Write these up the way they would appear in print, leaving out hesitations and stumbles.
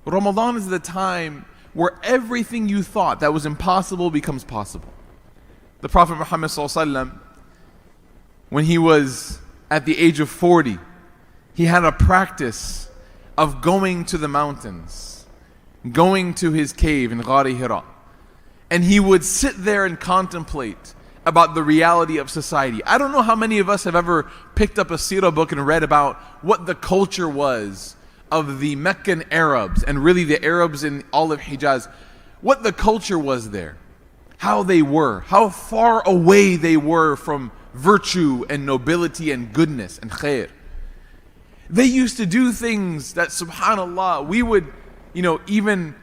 Ramadan is the time where everything you thought that was impossible becomes possible. The Prophet Muhammad ﷺ, when he was at the age of 40, he had a practice of going to the mountains, going to his cave in Ghari Hira, and he would sit there and contemplate about the reality of society. I don't know how many of us have ever picked up a seerah book and read about what the culture was of the Meccan Arabs, and really the Arabs in all of Hijaz, what the culture was there, how they were, how far away they were from virtue and nobility and goodness and khair. They used to do things that, subhanAllah, we would, even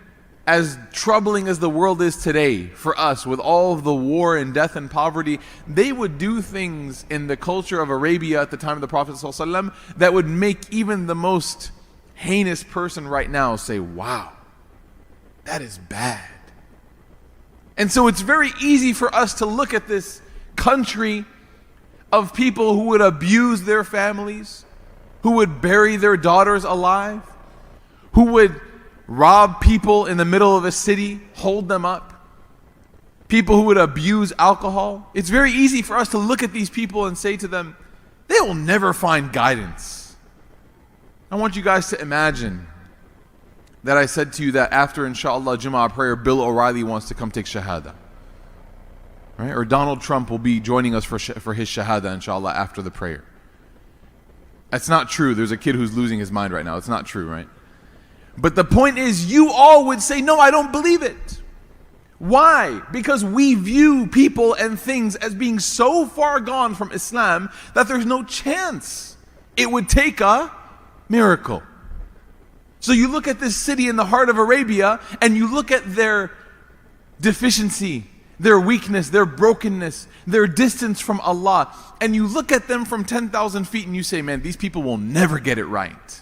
as troubling as the world is today for us, with all of the war and death and poverty, they would do things in the culture of Arabia at the time of the Prophet ﷺ that would make even the most heinous person right now say, wow, that is bad. And so it's very easy for us to look at this country of people who would abuse their families, who would bury their daughters alive, who would rob people in the middle of a city, hold them up, people who would abuse alcohol. It's very easy for us to look at these people and say to them, they will never find guidance. I want you guys to imagine that I said to you that after inshallah Jumu'ah prayer, Bill O'Reilly wants to come take Shahada. Right? Or Donald Trump will be joining us for his Shahada inshallah after the prayer. That's not true. There's a kid who's losing his mind right now. It's not true, right? But the point is, you all would say, no, I don't believe it. Why? Because we view people and things as being so far gone from Islam that there's no chance it would take a miracle. So you look at this city in the heart of Arabia and you look at their deficiency, their weakness, their brokenness, their distance from Allah, and you look at them from 10,000 feet and you say, man, these people will never get it right.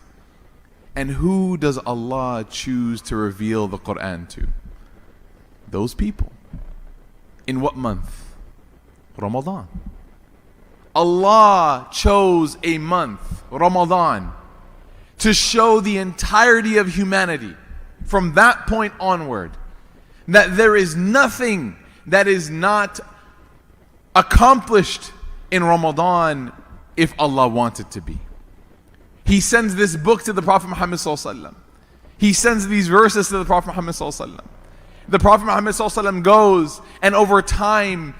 And who does Allah choose to reveal the Quran to? Those people. In what month? Ramadan. Allah chose a month, Ramadan, to show the entirety of humanity from that point onward that there is nothing that is not accomplished in Ramadan if Allah wants it to be. He sends this book to the Prophet Muhammad ﷺ. He sends these verses to the Prophet Muhammad ﷺ. The Prophet Muhammad ﷺ goes, and over time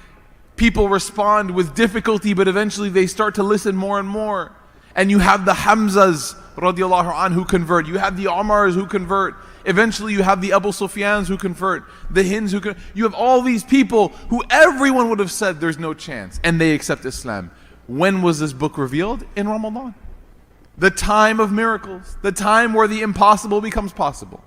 people respond with difficulty, but eventually they start to listen more and more. And you have the Hamzas radiallahu anhu who convert. You have the Umars who convert. Eventually you have the Abu Sufyans who convert. The Hinds who convert. You have all these people who everyone would have said there's no chance, and they accept Islam. When was this book revealed? In Ramadan. The time of miracles. The time where the impossible becomes possible.